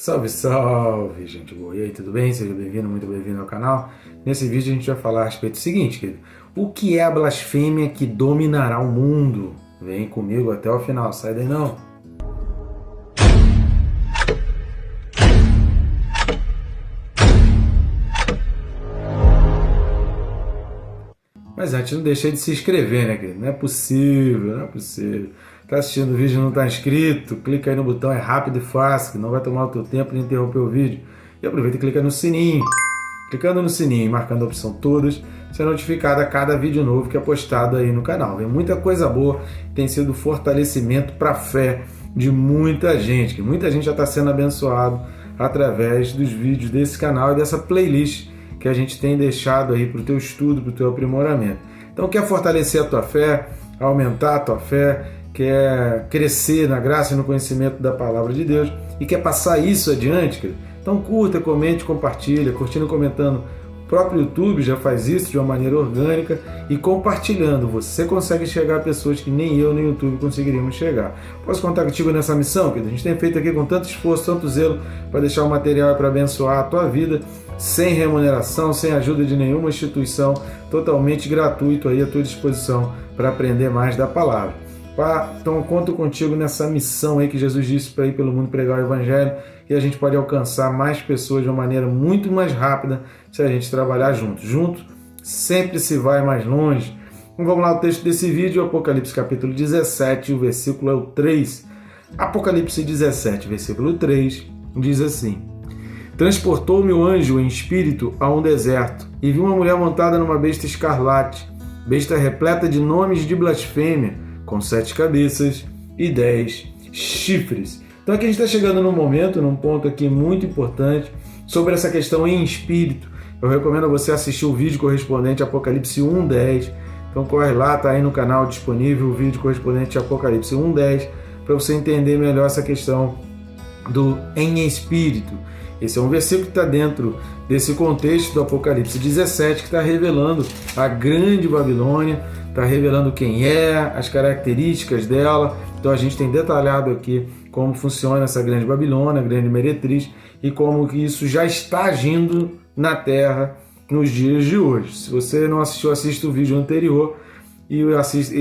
Salve, salve, gente boa! E aí, tudo bem? Seja bem-vindo, muito bem-vindo ao canal. Nesse vídeo a gente vai falar a respeito do seguinte, querido. O que é a blasfêmia que dominará o mundo? Vem comigo até o final, sai daí não! Mas antes, não deixei de se inscrever, né, querido? Não é possível, não é possível. Tá assistindo o vídeo e não tá inscrito? Clica aí no botão, é rápido e fácil, que não vai tomar o teu tempo de interromper o vídeo. E aproveita e clica no sininho. Clicando no sininho e marcando a opção todas, você é notificado a cada vídeo novo que é postado aí no canal. Vem muita coisa boa, tem sido fortalecimento para a fé de muita gente, que muita gente já está sendo abençoado através dos vídeos desse canal e dessa playlist que a gente tem deixado aí para o teu estudo, para o teu aprimoramento. Então, quer fortalecer a tua fé, aumentar a tua fé, quer crescer na graça e no conhecimento da palavra de Deus e quer passar isso adiante, querido? Então curta, comente, compartilha, curtindo e comentando. O próprio YouTube já faz isso de uma maneira orgânica e compartilhando. Você consegue chegar a pessoas que nem eu nem o YouTube conseguiríamos chegar. Posso contar contigo nessa missão, querido? A gente tem feito aqui com tanto esforço, tanto zelo para deixar o material para abençoar a tua vida, sem remuneração, sem ajuda de nenhuma instituição, totalmente gratuito aí à tua disposição para aprender mais da palavra. Então eu conto contigo nessa missão aí que Jesus disse para ir pelo mundo pregar o Evangelho e a gente pode alcançar mais pessoas de uma maneira muito mais rápida se a gente trabalhar junto. Junto sempre se vai mais longe. Então, vamos lá, o texto desse vídeo, Apocalipse capítulo 17, o versículo é o 3. Apocalipse 17, versículo 3, diz assim: Transportou-me o anjo em espírito a um deserto e vi uma mulher montada numa besta escarlate, besta repleta de nomes de blasfêmia, com 7 cabeças e 10 chifres. Então aqui a gente está chegando num ponto aqui muito importante sobre essa questão em espírito. Eu recomendo a você assistir o vídeo correspondente a Apocalipse 1:10. Então corre lá, está aí no canal disponível o vídeo correspondente a Apocalipse 1:10 para você entender melhor essa questão do em espírito. Esse é um versículo que está dentro desse contexto do Apocalipse 17, que está revelando a grande Babilônia, está revelando quem é, as características dela. Então a gente tem detalhado aqui como funciona essa grande Babilônia, a grande meretriz, e como que isso já está agindo na Terra nos dias de hoje. Se você não assistiu, assista o vídeo anterior e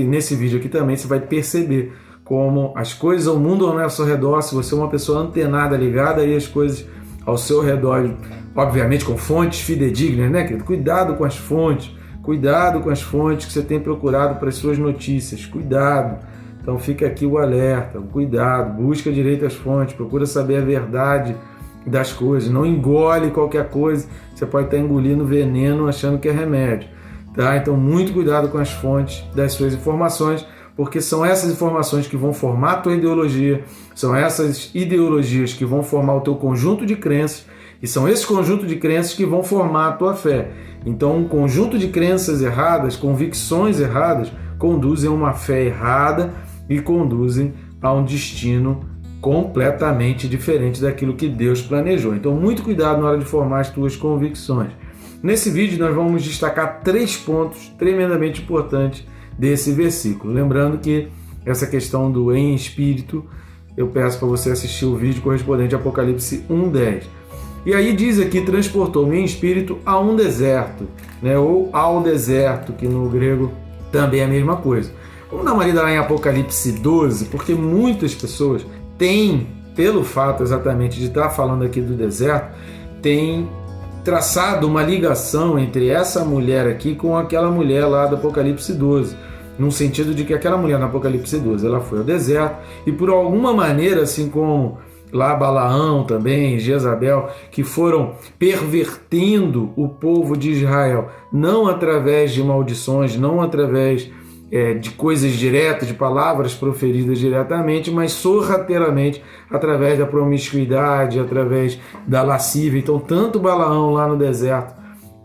nesse vídeo aqui também você vai perceber como as coisas, o mundo ao nosso redor, se você é uma pessoa antenada, ligada aí às coisas ao seu redor, obviamente com fontes fidedignas, né, querido? Cuidado com as fontes que você tem procurado para as suas notícias, cuidado. Então fica aqui o alerta, o cuidado, busca direito as fontes, procura saber a verdade das coisas, não engole qualquer coisa, você pode estar engolindo veneno achando que é remédio, tá? Então muito cuidado com as fontes das suas informações, porque são essas informações que vão formar a tua ideologia, são essas ideologias que vão formar o teu conjunto de crenças, e são esses conjuntos de crenças que vão formar a tua fé. Então um conjunto de crenças erradas, convicções erradas, conduzem a uma fé errada e conduzem a um destino completamente diferente daquilo que Deus planejou. Então muito cuidado na hora de formar as tuas convicções. Nesse vídeo nós vamos destacar 3 pontos tremendamente importantes desse versículo. Lembrando que essa questão do em espírito, eu peço para você assistir o vídeo correspondente a Apocalipse 1:10. E aí diz aqui, transportou-me em espírito a um deserto, né? Ou ao deserto, que no grego também é a mesma coisa. Vamos dar uma lida lá em Apocalipse 12, porque muitas pessoas têm, pelo fato exatamente de estar falando aqui do deserto, têm traçado uma ligação entre essa mulher aqui com aquela mulher lá do Apocalipse 12, num sentido de que aquela mulher no Apocalipse 12, ela foi ao deserto e por alguma maneira, assim como lá Balaão também, Jezabel, que foram pervertendo o povo de Israel, não através de maldições, não através de coisas diretas, de palavras proferidas diretamente, mas sorrateiramente através da promiscuidade, através da lascívia. Então, tanto Balaão lá no deserto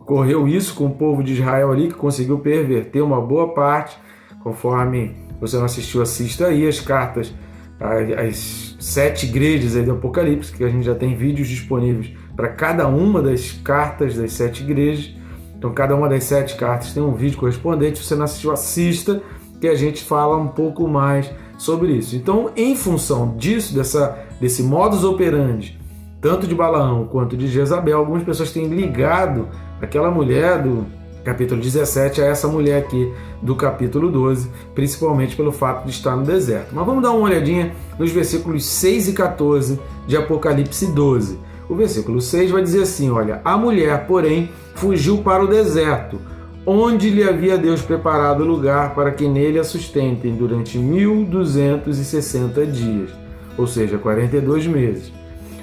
ocorreu isso com o povo de Israel ali, que conseguiu perverter uma boa parte, conforme você não assistiu, assista aí as cartas, as 7 igrejas aí do Apocalipse, que a gente já tem vídeos disponíveis para cada uma das cartas das 7 igrejas. Então, cada uma das 7 cartas tem um vídeo correspondente. Se você não assistiu, assista, que a gente fala um pouco mais sobre isso. Então, em função disso, desse modus operandi tanto de Balaão quanto de Jezabel, algumas pessoas têm ligado aquela mulher do capítulo 17 a essa mulher aqui do capítulo 12, principalmente pelo fato de estar no deserto. Mas vamos dar uma olhadinha nos versículos 6 e 14 de Apocalipse 12. O versículo 6 vai dizer assim, olha, a mulher, porém, fugiu para o deserto, onde lhe havia Deus preparado lugar para que nele a sustentem durante 1260 dias, ou seja, 42 meses.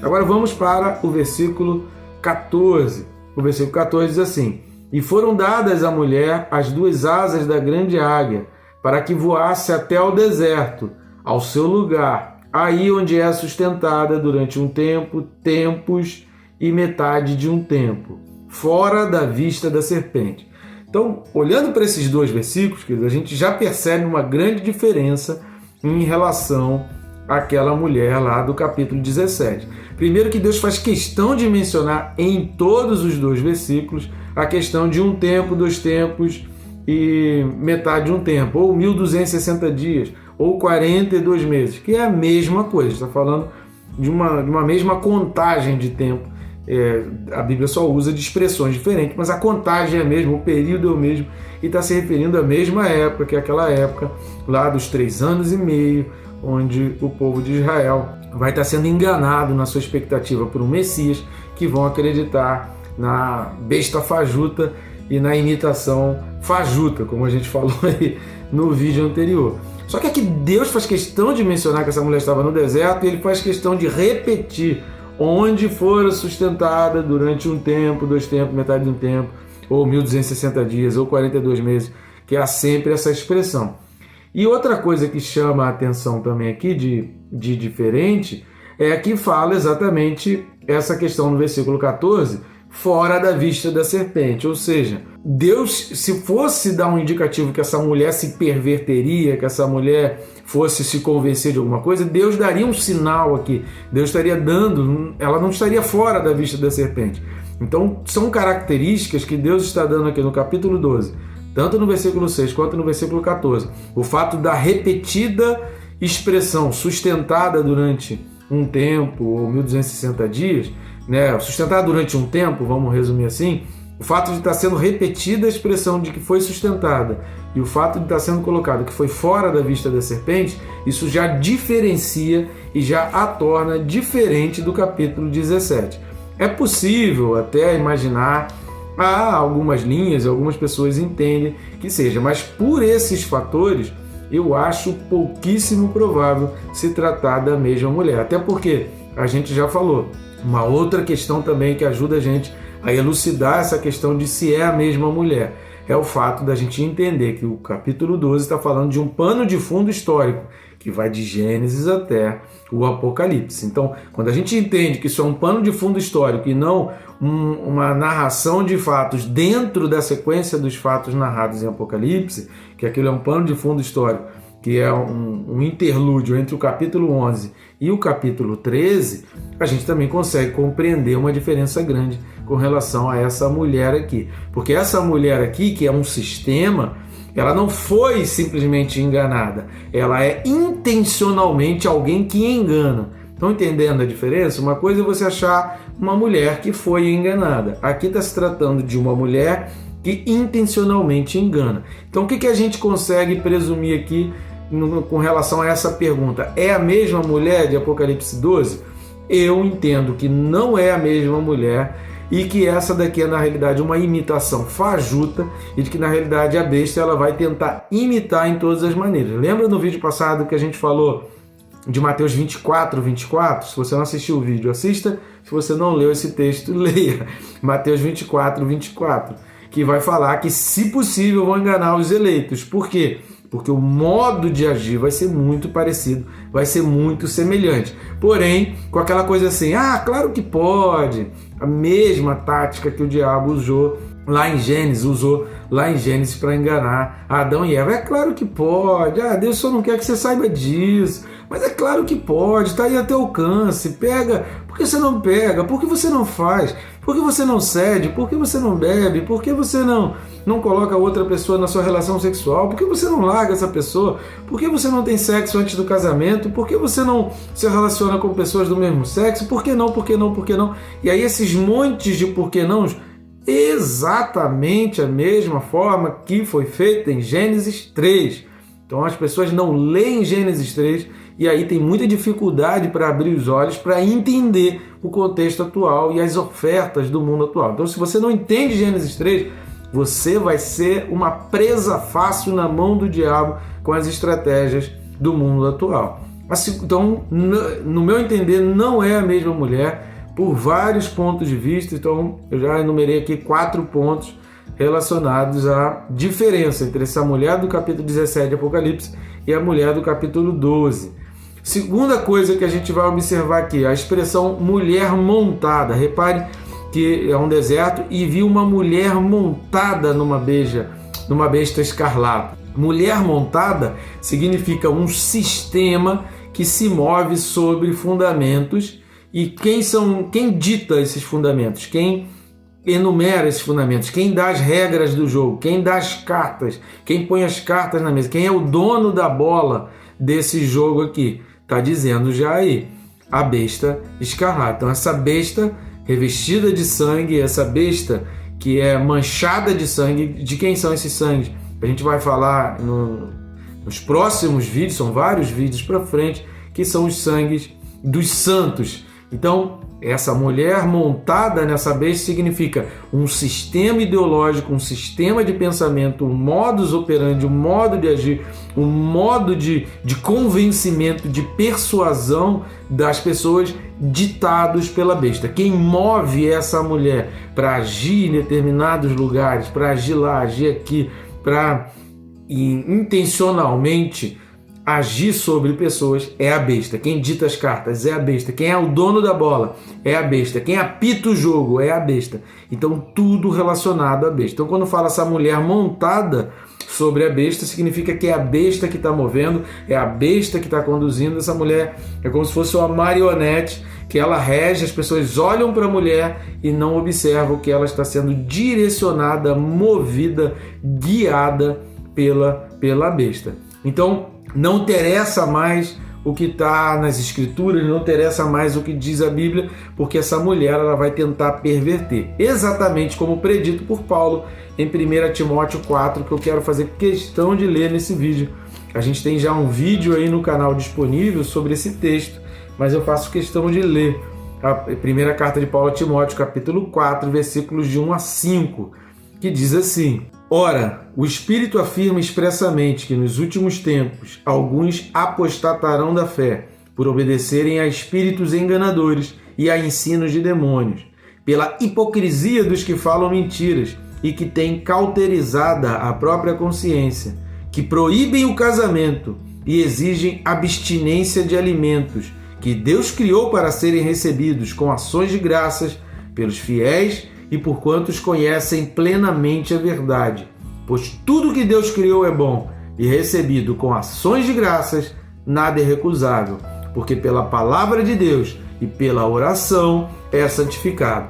Agora vamos para o versículo 14. O versículo 14 diz assim, e foram dadas à mulher as 2 asas da grande águia, para que voasse até ao deserto, ao seu lugar, aí onde é sustentada durante um tempo, tempos e metade de um tempo, fora da vista da serpente. Então, olhando para esses 2 versículos, a gente já percebe uma grande diferença em relação àquela mulher lá do capítulo 17. Primeiro que Deus faz questão de mencionar em todos os 2 versículos a questão de um tempo, 2 tempos e metade de um tempo, ou 1260 dias, ou 42 meses, que é a mesma coisa, está falando de uma mesma contagem de tempo. A Bíblia só usa de expressões diferentes, mas a contagem é a mesma, o período é o mesmo, e está se referindo à mesma época, que é aquela época lá dos 3 anos e meio, onde o povo de Israel vai estar sendo enganado na sua expectativa por um Messias, que vão acreditar na besta fajuta e na imitação fajuta, como a gente falou aí no vídeo anterior. Só que aqui Deus faz questão de mencionar que essa mulher estava no deserto e ele faz questão de repetir onde fora sustentada durante um tempo, 2 tempos, metade de um tempo, ou 1260 dias, ou 42 meses, que há sempre essa expressão. E outra coisa que chama a atenção também aqui de diferente é que fala exatamente essa questão no versículo 14, fora da vista da serpente, ou seja, Deus, se fosse dar um indicativo que essa mulher se perverteria, que essa mulher fosse se convencer de alguma coisa, Deus daria um sinal aqui, Deus estaria dando, ela não estaria fora da vista da serpente. Então são características que Deus está dando aqui no capítulo 12, tanto no versículo 6 quanto no versículo 14, o fato da repetida expressão sustentada durante um tempo, ou 1260 dias, sustentada durante um tempo, vamos resumir assim, o fato de estar sendo repetida a expressão de que foi sustentada e o fato de estar sendo colocado que foi fora da vista da serpente, isso já diferencia e já a torna diferente do capítulo 17. É possível até imaginar, algumas linhas, algumas pessoas entendem que seja, mas por esses fatores, eu acho pouquíssimo provável se tratar da mesma mulher, até porque a gente já falou, uma outra questão também que ajuda a gente a elucidar essa questão de se é a mesma mulher é o fato da gente entender que o capítulo 12 está falando de um pano de fundo histórico que vai de Gênesis até o Apocalipse. Então, quando a gente entende que isso é um pano de fundo histórico e não uma narração de fatos dentro da sequência dos fatos narrados em Apocalipse, que aquilo é um pano de fundo histórico, que é um interlúdio entre o capítulo 11 e o capítulo 13, a gente também consegue compreender uma diferença grande com relação a essa mulher aqui. Porque essa mulher aqui, que é um sistema, ela não foi simplesmente enganada, ela é intencionalmente alguém que engana. Estão entendendo a diferença? Uma coisa é você achar uma mulher que foi enganada. Aqui está se tratando de uma mulher que intencionalmente engana. Então o que a gente consegue presumir aqui com relação a essa pergunta? É a mesma mulher de Apocalipse 12? Eu entendo que não é a mesma mulher e que essa daqui é na realidade uma imitação fajuta e de que na realidade a besta ela vai tentar imitar em todas as maneiras. Lembra no vídeo passado que a gente falou de Mateus 24, 24? Se você não assistiu o vídeo, assista. Se você não leu esse texto, leia. Mateus 24, 24, que vai falar que, se possível, vão enganar os eleitos. Por quê? Porque o modo de agir vai ser muito parecido, vai ser muito semelhante. Porém, com aquela coisa assim, claro que pode. A mesma tática que o diabo usou lá em Gênesis para enganar Adão e Eva. É claro que pode. Deus só não quer que você saiba disso. Mas é claro que pode, está aí a teu alcance. Pega, Por que você não pega? Por que você não faz? Por que você não cede? Por que você não bebe? Por que você não coloca outra pessoa na sua relação sexual? Por que você não larga essa pessoa? Por que você não tem sexo antes do casamento? Por que você não se relaciona com pessoas do mesmo sexo? Por que não? Por que não? Por que não? E aí esses montes de por que não, exatamente a mesma forma que foi feita em Gênesis 3. Então as pessoas não leem Gênesis 3 e aí tem muita dificuldade para abrir os olhos, para entender o contexto atual e as ofertas do mundo atual. Então se você não entende Gênesis 3, você vai ser uma presa fácil na mão do diabo com as estratégias do mundo atual. Então, no meu entender, não é a mesma mulher por vários pontos de vista. Então eu já enumerei aqui 4 pontos relacionados à diferença entre essa mulher do capítulo 17 de Apocalipse e a mulher do capítulo 12. Segunda coisa que a gente vai observar aqui, a expressão mulher montada. Repare que é um deserto e viu uma mulher montada numa besta escarlata. Mulher montada significa um sistema que se move sobre fundamentos. E quem dita esses fundamentos? Quem enumera esses fundamentos? Quem dá as regras do jogo? Quem dá as cartas? Quem põe as cartas na mesa? Quem é o dono da bola desse jogo aqui? Está dizendo já aí, a besta escarlata. Então essa besta revestida de sangue, essa besta que é manchada de sangue, de quem são esses sangues? A gente vai falar nos próximos vídeos, são vários vídeos para frente, que são os sangues dos santos. Então, essa mulher montada nessa besta significa um sistema ideológico, um sistema de pensamento, um modus operandi, um modo de agir, um modo de convencimento, de persuasão das pessoas ditados pela besta. Quem move essa mulher para agir em determinados lugares, para agir lá, agir aqui, para intencionalmente agir sobre pessoas é a besta. Quem dita as cartas é a besta. Quem é o dono da bola é a besta. Quem apita o jogo é a besta. Então tudo relacionado à besta. Então quando fala essa mulher montada sobre a besta, significa que é a besta que está movendo, é a besta que está conduzindo. Essa mulher é como se fosse uma marionete que ela rege, as pessoas olham para a mulher e não observam que ela está sendo direcionada, movida, guiada pela besta. Então não interessa mais o que está nas escrituras, não interessa mais o que diz a Bíblia, porque essa mulher ela vai tentar perverter, exatamente como predito por Paulo em 1 Timóteo 4, que eu quero fazer questão de ler nesse vídeo. A gente tem já um vídeo aí no canal disponível sobre esse texto, mas eu faço questão de ler a primeira carta de Paulo a Timóteo, capítulo 4, versículos de 1 a 5, que diz assim: Ora, o Espírito afirma expressamente que nos últimos tempos alguns apostatarão da fé, por obedecerem a espíritos enganadores e a ensinos de demônios, pela hipocrisia dos que falam mentiras e que têm cauterizada a própria consciência, que proíbem o casamento e exigem abstinência de alimentos que Deus criou para serem recebidos com ações de graças pelos fiéis e por quantos conhecem plenamente a verdade. Pois tudo que Deus criou é bom, e recebido com ações de graças, nada é recusável, porque pela palavra de Deus e pela oração é santificado.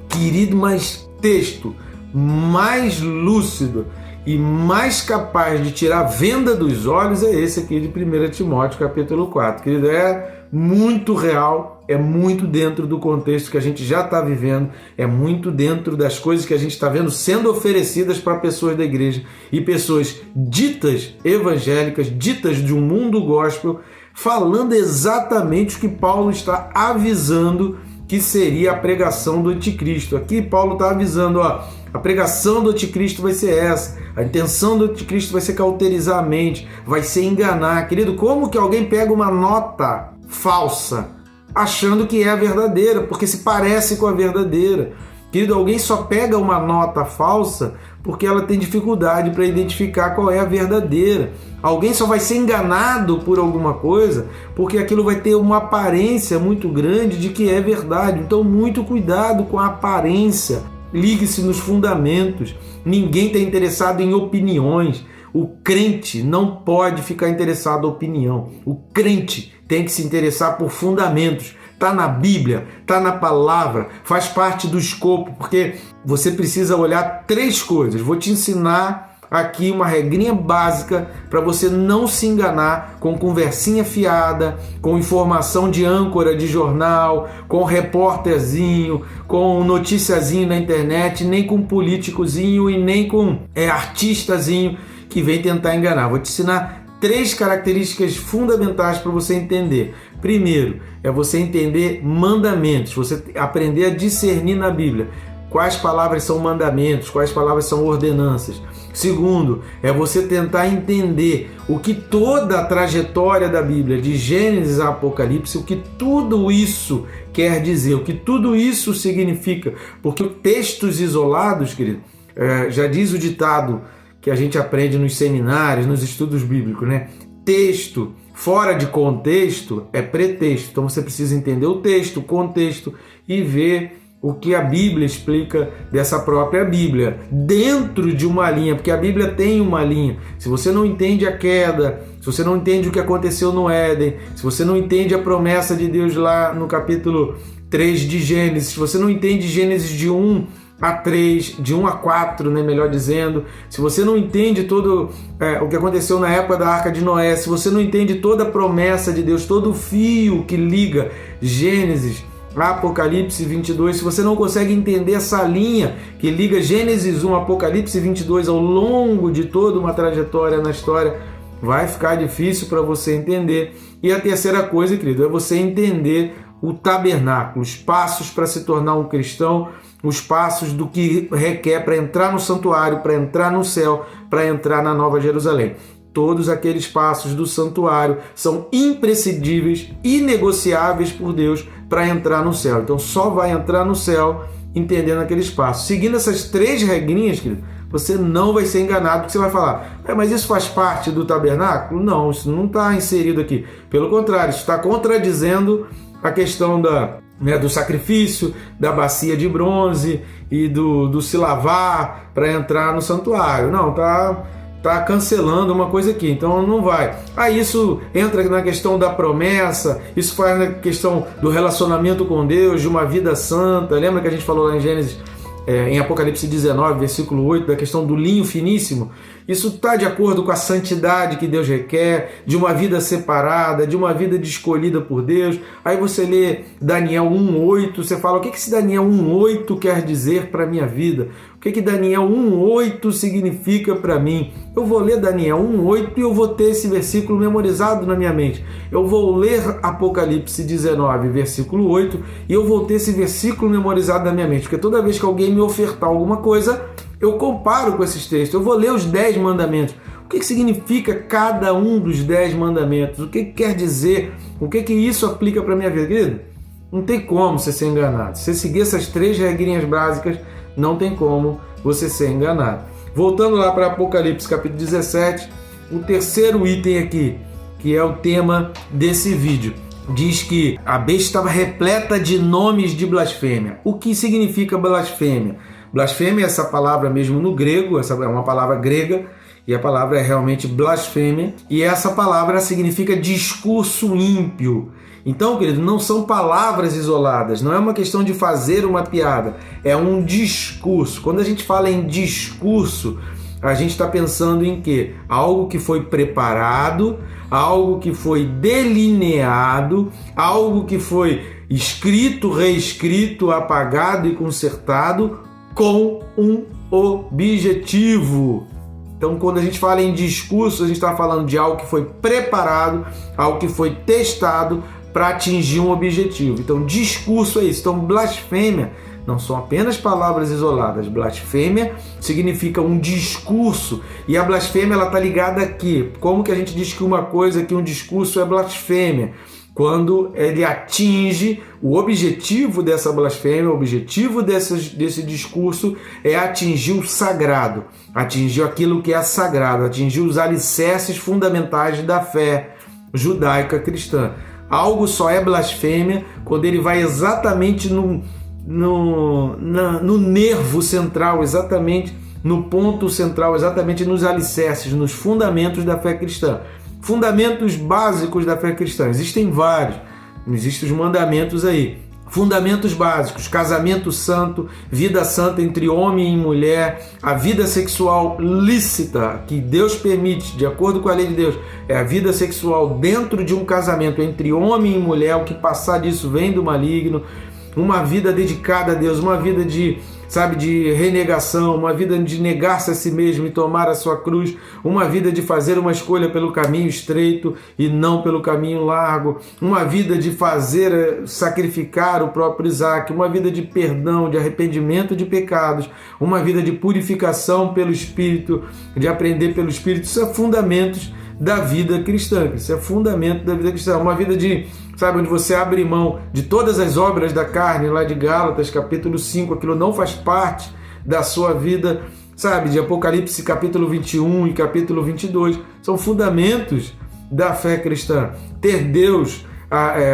Querido, mas texto mais lúcido e mais capaz de tirar a venda dos olhos é esse aqui de 1 Timóteo capítulo 4. Querido, é muito real, é muito dentro do contexto que a gente já está vivendo, é muito dentro das coisas que a gente está vendo sendo oferecidas para pessoas da igreja e pessoas ditas evangélicas, ditas de um mundo gospel, falando exatamente o que Paulo está avisando que seria a pregação do anticristo. Aqui Paulo está avisando, a pregação do anticristo vai ser essa, a intenção do anticristo vai ser cauterizar a mente, vai ser enganar. Querido, como que alguém pega uma nota falsa achando que é a verdadeira, porque se parece com a verdadeira? Querido, alguém só pega uma nota falsa porque ela tem dificuldade para identificar qual é a verdadeira. Alguém só vai ser enganado por alguma coisa porque aquilo vai ter uma aparência muito grande de que é verdade. Então, muito cuidado com a aparência. Ligue-se nos fundamentos. Ninguém está interessado em opiniões. O crente não pode ficar interessado em opinião. O crente tem que se interessar por fundamentos, está na Bíblia, está na palavra, faz parte do escopo, porque você precisa olhar 3 coisas. Vou te ensinar aqui uma regrinha básica para você não se enganar com conversinha fiada, com informação de âncora de jornal, com repórterzinho, com noticiazinho na internet, nem com políticozinho e nem com artistazinho que vem tentar enganar. Vou te ensinar 3 características fundamentais para você entender. Primeiro, é você entender mandamentos, você aprender a discernir na Bíblia quais palavras são mandamentos, quais palavras são ordenanças. Segundo, é você tentar entender o que toda a trajetória da Bíblia, de Gênesis a Apocalipse, o que tudo isso quer dizer, o que tudo isso significa. Porque textos isolados, querido, já diz o ditado que a gente aprende nos seminários, nos estudos bíblicos, né? Texto fora de contexto é pretexto. Então você precisa entender o texto, o contexto e ver o que a Bíblia explica dessa própria Bíblia, dentro de uma linha, porque a Bíblia tem uma linha. Se você não entende a queda, se você não entende o que aconteceu no Éden, se você não entende a promessa de Deus lá no capítulo 3 de Gênesis, se você não entende Gênesis de 1 a 3, de 1 a 4, né, melhor dizendo, se você não entende todo o que aconteceu na época da Arca de Noé, se você não entende toda a promessa de Deus, todo o fio que liga Gênesis, Apocalipse 22, se você não consegue entender essa linha que liga Gênesis 1, Apocalipse 22 ao longo de toda uma trajetória na história, vai ficar difícil para você entender. E a terceira coisa, querido, é você entender o tabernáculo, os passos para se tornar um cristão, os passos do que requer para entrar no santuário, para entrar no céu, para entrar na Nova Jerusalém. Todos aqueles passos do santuário são imprescindíveis, inegociáveis por Deus para entrar no céu. Então só vai entrar no céu entendendo aqueles passos. Seguindo essas 3 regrinhas, querido, você não vai ser enganado, porque você vai falar, mas isso faz parte do tabernáculo? Não, isso não está inserido aqui. Pelo contrário, isso está contradizendo a questão do sacrifício, da bacia de bronze e do se lavar para entrar no santuário. Não, está cancelando uma coisa aqui, então não vai. Isso entra na questão da promessa, isso faz na questão do relacionamento com Deus, de uma vida santa. Lembra que a gente falou lá em Gênesis, em Apocalipse 19, versículo 8, da questão do linho finíssimo? Isso está de acordo com a santidade que Deus requer, de uma vida separada, de uma vida escolhida por Deus. Aí você lê Daniel 1,8, você fala, o que esse Daniel 1,8 quer dizer para a minha vida? O que Daniel 1,8 significa para mim? Eu vou ler Daniel 1,8 e eu vou ter esse versículo memorizado na minha mente. Eu vou ler Apocalipse 19, versículo 8, e eu vou ter esse versículo memorizado na minha mente, porque toda vez que alguém me ofertar alguma coisa, eu comparo com esses textos. Eu vou ler os 10 mandamentos. O que significa cada um dos 10 mandamentos? O que quer dizer? O que isso aplica para a minha vida? Querido, não tem como você ser enganado. Se você seguir essas 3 regrinhas básicas, não tem como você ser enganado. Voltando lá para Apocalipse capítulo 17, o terceiro item aqui, que é o tema desse vídeo, diz que a besta estava repleta de nomes de blasfêmia. O que significa blasfêmia? Blasfêmia é essa palavra mesmo no grego, essa é uma palavra grega, e a palavra é realmente blasfêmia, e essa palavra significa discurso ímpio. Então, querido, não são palavras isoladas, não é uma questão de fazer uma piada, é um discurso. Quando a gente fala em discurso, a gente está pensando em quê? Algo que foi preparado, algo que foi delineado, algo que foi escrito, reescrito, apagado e consertado com um objetivo. Então, quando a gente fala em discurso, a gente está falando de algo que foi preparado, algo que foi testado para atingir um objetivo. Então, discurso é isso. Então, blasfêmia não são apenas palavras isoladas. Blasfêmia significa um discurso. E a blasfêmia está ligada aqui. Como que a gente diz que uma coisa, que um discurso é blasfêmia? Quando ele atinge o objetivo dessa blasfêmia, o objetivo desse discurso é atingir o sagrado, atingir aquilo que é sagrado, atingir os alicerces fundamentais da fé judaica cristã. Algo só é blasfêmia quando ele vai exatamente no nervo central, exatamente no ponto central, exatamente nos alicerces, nos fundamentos da fé cristã. Fundamentos básicos da fé cristã, existem vários, Existem os mandamentos aí. Fundamentos básicos: casamento santo, vida santa entre homem e mulher, a vida sexual lícita que Deus permite, de acordo com a lei de Deus, é a vida sexual dentro de um casamento entre homem e mulher. O que passar disso vem do maligno. Uma vida dedicada a Deus, uma vida de renegação, uma vida de negar-se a si mesmo e tomar a sua cruz, uma vida de fazer uma escolha pelo caminho estreito e não pelo caminho largo, uma vida de sacrificar o próprio Isaac, uma vida de perdão, de arrependimento de pecados, uma vida de purificação pelo Espírito, de aprender pelo Espírito. Isso é fundamentos da vida cristã, isso é fundamento da vida cristã, uma vida de, onde você abre mão de todas as obras da carne, lá de Gálatas, capítulo 5, aquilo não faz parte da sua vida, de Apocalipse, capítulo 21 e capítulo 22, são fundamentos da fé cristã. Ter Deus,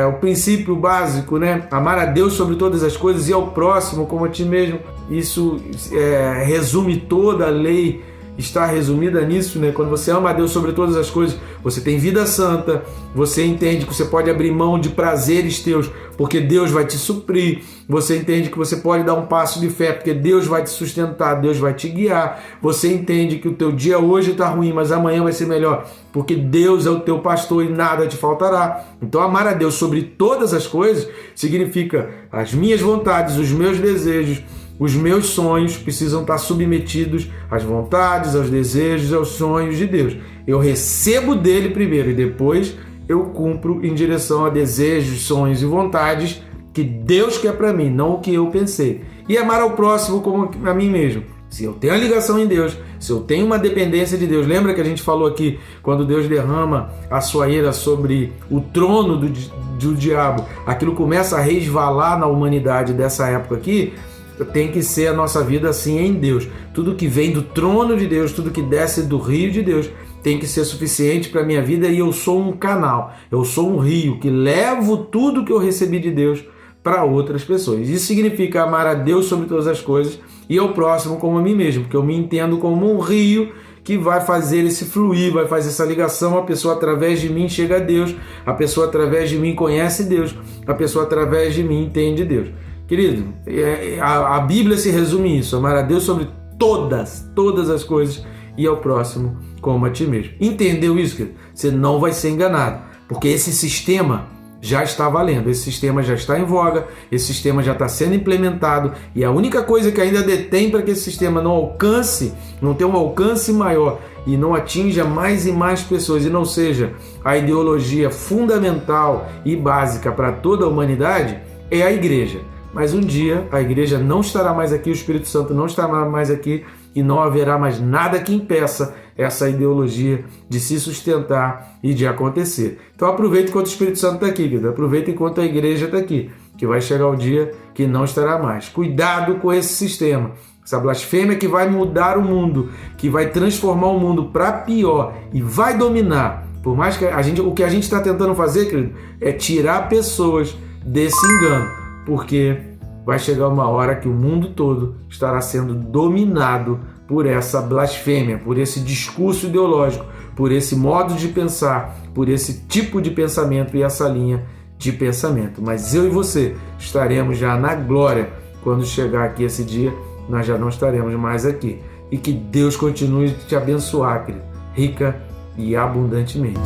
o princípio básico, amar a Deus sobre todas as coisas e ao próximo como a ti mesmo, isso resume toda a lei. Está resumida nisso, Quando você ama a Deus sobre todas as coisas, você tem vida santa, você entende que você pode abrir mão de prazeres teus, porque Deus vai te suprir, você entende que você pode dar um passo de fé, porque Deus vai te sustentar, Deus vai te guiar, você entende que o teu dia hoje está ruim, mas amanhã vai ser melhor, porque Deus é o teu pastor e nada te faltará. Então amar a Deus sobre todas as coisas significa as minhas vontades, os meus desejos, os meus sonhos precisam estar submetidos às vontades, aos desejos, aos sonhos de Deus. Eu recebo dele primeiro e depois eu cumpro em direção a desejos, sonhos e vontades que Deus quer para mim, não o que eu pensei. E amar ao próximo como a mim mesmo. Se eu tenho a ligação em Deus, se eu tenho uma dependência de Deus, lembra que a gente falou aqui, quando Deus derrama a sua ira sobre o trono do diabo, aquilo começa a resvalar na humanidade dessa época aqui. Tem que ser a nossa vida assim em Deus. Tudo que vem do trono de Deus, tudo que desce do rio de Deus, tem que ser suficiente para a minha vida, e eu sou um canal, eu sou um rio que levo tudo que eu recebi de Deus para outras pessoas. Isso significa amar a Deus sobre todas as coisas e ao próximo como a mim mesmo, porque eu me entendo como um rio que vai fazer esse fluir, vai fazer essa ligação. A pessoa através de mim chega a Deus, a pessoa através de mim conhece Deus, a pessoa através de mim entende Deus. Querido, a Bíblia se resume em isso: amar a Deus sobre todas as coisas e ao próximo como a ti mesmo. Entendeu isso, querido? Você não vai ser enganado, porque esse sistema já está valendo, esse sistema já está em voga, esse sistema já está sendo implementado, e a única coisa que ainda detém para que esse sistema não tenha um alcance maior e não atinja mais e mais pessoas, e não seja a ideologia fundamental e básica para toda a humanidade, é a igreja. Mas um dia a igreja não estará mais aqui, o Espírito Santo não estará mais aqui, e não haverá mais nada que impeça essa ideologia de se sustentar e de acontecer. Então aproveita enquanto o Espírito Santo está aqui, querido. Aproveita enquanto a igreja está aqui, que vai chegar o dia que não estará mais. Cuidado com esse sistema, essa blasfêmia que vai mudar o mundo, que vai transformar o mundo para pior e vai dominar. Por mais que o que a gente está tentando fazer, querido, é tirar pessoas desse engano, porque vai chegar uma hora que o mundo todo estará sendo dominado por essa blasfêmia, por esse discurso ideológico, por esse modo de pensar, por esse tipo de pensamento e essa linha de pensamento. Mas eu e você estaremos já na glória. Quando chegar aqui esse dia, nós já não estaremos mais aqui. E que Deus continue a te abençoar, querido, rica e abundantemente.